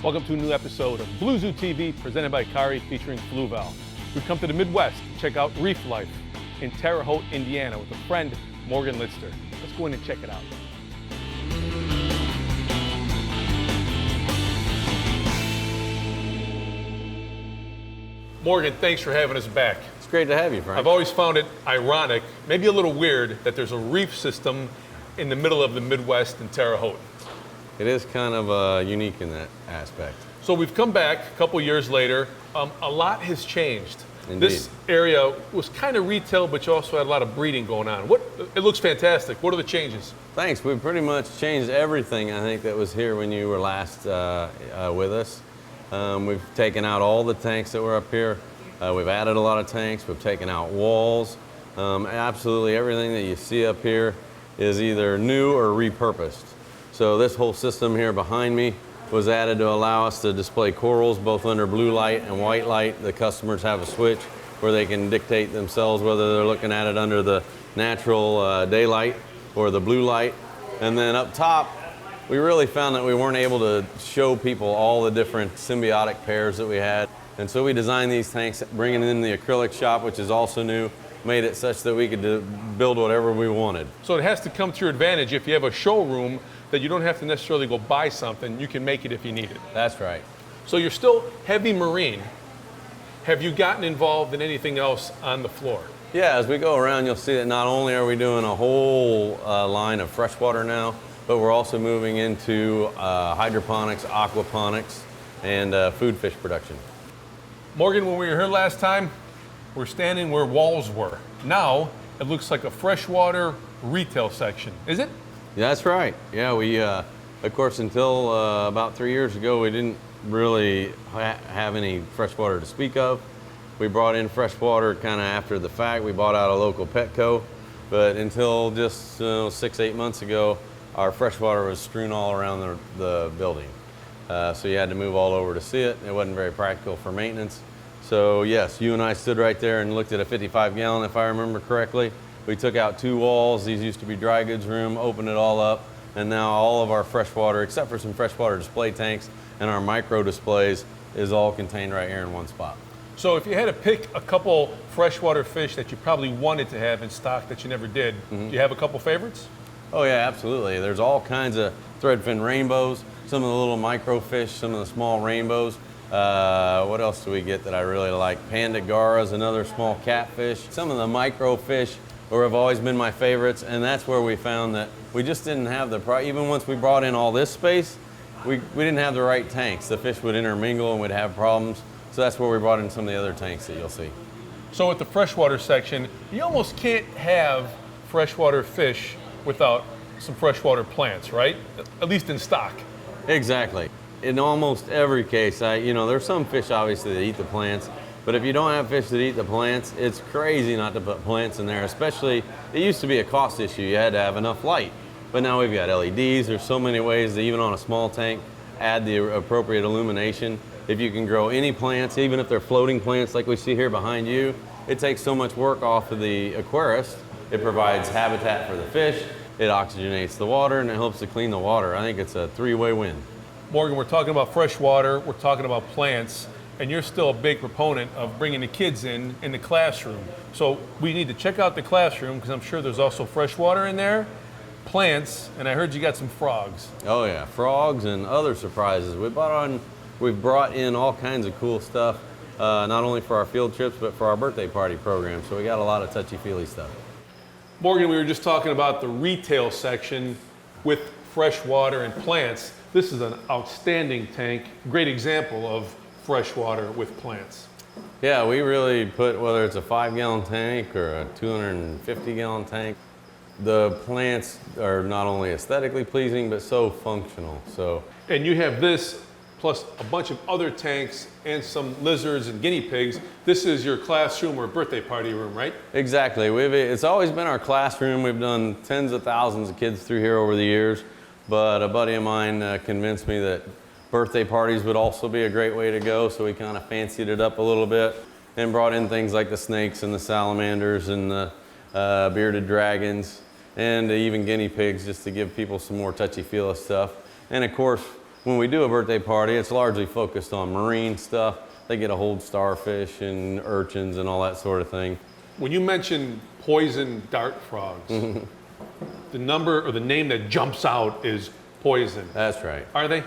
Welcome to a new episode of Blue Zoo TV presented by Kari featuring Fluval. We've come to the Midwest to check out reef life in Terre Haute, Indiana with a friend, Morgan Lister. Let's go in and check it out. Morgan, thanks for having us back. It's great to have you, Frank. I've always found it ironic, maybe a little weird, that there's a reef system in the middle of the Midwest in Terre Haute. It is kind of unique in that aspect. So we've come back a couple years later. A lot has changed. Indeed. This area was kind of retail, but you also had a lot of breeding going on. It looks fantastic. What are the changes? Thanks. We've pretty much changed everything, I think, that was here when you were last with us. We've taken out all the tanks that were up here. We've added a lot of tanks. We've taken out walls. Absolutely everything that you see up here is either new or repurposed. So this whole system here behind me was added to allow us to display corals both under blue light and white light. The customers have a switch where they can dictate themselves whether they're looking at it under the natural daylight or the blue light. And then up top, we really found that we weren't able to show people all the different symbiotic pairs that we had. And so we designed these tanks, bringing in the acrylic shop, which is also new, made it such that we could build whatever we wanted. So it has to come to your advantage if you have a showroom that you don't have to necessarily go buy something. You can make it if you need it. That's right. So you're still heavy marine. Have you gotten involved in anything else on the floor? Yeah, as we go around, you'll see that not only are we doing a whole line of freshwater now, but we're also moving into hydroponics, aquaponics, and food fish production. Morgan, when we were here last time, we're standing where walls were. Now, it looks like a freshwater retail section. Is it? That's right. Yeah, we, of course, until about 3 years ago, we didn't really have any freshwater to speak of. We brought in freshwater kind of after the fact. We bought out a local Petco, but until just 6-8 months ago, our freshwater was strewn all around the building. So you had to move all over to see it. It wasn't very practical for maintenance. So yes, you and I stood right there and looked at a 55-gallon, if I remember correctly. We took out 2 walls. These used to be dry goods room, opened it all up, and now all of our freshwater, except for some freshwater display tanks and our micro displays, is all contained right here in one spot. So if you had to pick a couple freshwater fish that you probably wanted to have in stock that you never did, do you have a couple favorites? Oh yeah, absolutely. There's all kinds of threadfin rainbows, some of the little microfish, some of the small rainbows. What else do we get that I really like? Panda garas, another small catfish. Some of the microfish have always been my favorites, and that's where we found that we just didn't have even once we brought in all this space, we didn't have the right tanks. The fish would intermingle and we'd have problems. So that's where we brought in some of the other tanks that you'll see. So at the freshwater section, you almost can't have freshwater fish without some freshwater plants, right? At least in stock. Exactly. In almost every case, there's some fish obviously that eat the plants, but if you don't have fish that eat the plants, it's crazy not to put plants in there, especially, it used to be a cost issue. You had to have enough light, but now we've got LEDs. There's so many ways to, even on a small tank, add the appropriate illumination. If you can grow any plants, even if they're floating plants like we see here behind you, it takes so much work off of the aquarist. It provides habitat for the fish, it oxygenates the water, and it helps to clean the water. I think it's a 3-way win. Morgan, we're talking about freshwater, we're talking about plants, and you're still a big proponent of bringing the kids in the classroom. So we need to check out the classroom because I'm sure there's also freshwater in there, plants, and I heard you got some frogs. Oh yeah, frogs and other surprises. We've brought in all kinds of cool stuff, not only for our field trips, but for our birthday party program. So we got a lot of touchy-feely stuff. Morgan, we were just talking about the retail section with freshwater and plants. This is an outstanding tank, great example of freshwater with plants. Yeah, we really put, whether it's a 5-gallon tank or a 250-gallon tank, the plants are not only aesthetically pleasing, but so functional. And you have this plus a bunch of other tanks and some lizards and guinea pigs. This is your classroom or birthday party room, right? Exactly. It's always been our classroom. We've done tens of thousands of kids through here over the years, but a buddy of mine convinced me that birthday parties would also be a great way to go, so we kind of fancied it up a little bit and brought in things like the snakes and the salamanders and the bearded dragons and even guinea pigs, just to give people some more touchy-feely stuff. And of course, when we do a birthday party, it's largely focused on marine stuff. They get to hold starfish and urchins and all that sort of thing. When you mention poison dart frogs, the number or the name that jumps out is poison. That's right. Are they?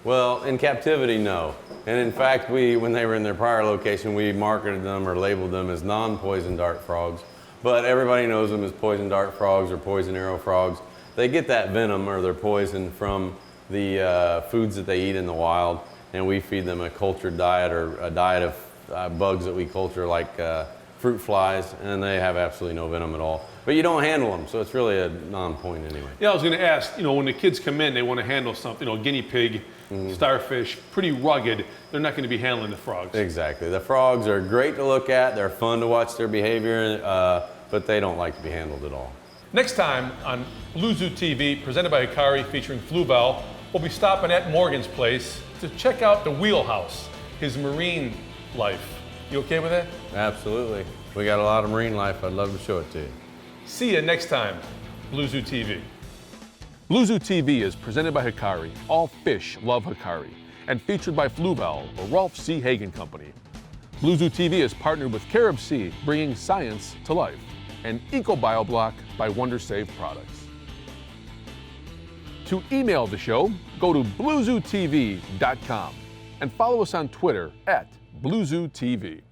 Well, in captivity, no. And in fact, when they were in their prior location, we marketed them or labeled them as non-poison dart frogs. But everybody knows them as poison dart frogs or poison arrow frogs. They get that venom or their poison from the foods that they eat in the wild, and we feed them a cultured diet or a diet of bugs that we culture like fruit flies, and they have absolutely no venom at all. But you don't handle them, so it's really a non-point anyway. Yeah, I was going to ask, when the kids come in, they want to handle something, guinea pig, starfish, pretty rugged. They're not going to be handling the frogs. Exactly. The frogs are great to look at. They're fun to watch their behavior, but they don't like to be handled at all. Next time on Blue Zoo TV, presented by Hikari, featuring Fluval, we'll be stopping at Morgan's place to check out the wheelhouse, his marine life. You okay with that? Absolutely. We got a lot of marine life. I'd love to show it to you. See you next time, Blue Zoo TV. Blue Zoo TV is presented by Hikari. All fish love Hikari. And featured by Fluval, or Rolf C. Hagen Company. Blue Zoo TV is partnered with Carib Sea, bringing science to life. And EcoBioBlock by WonderSave Products. To email the show, go to bluezootv.com and follow us on Twitter @BlueZooTV.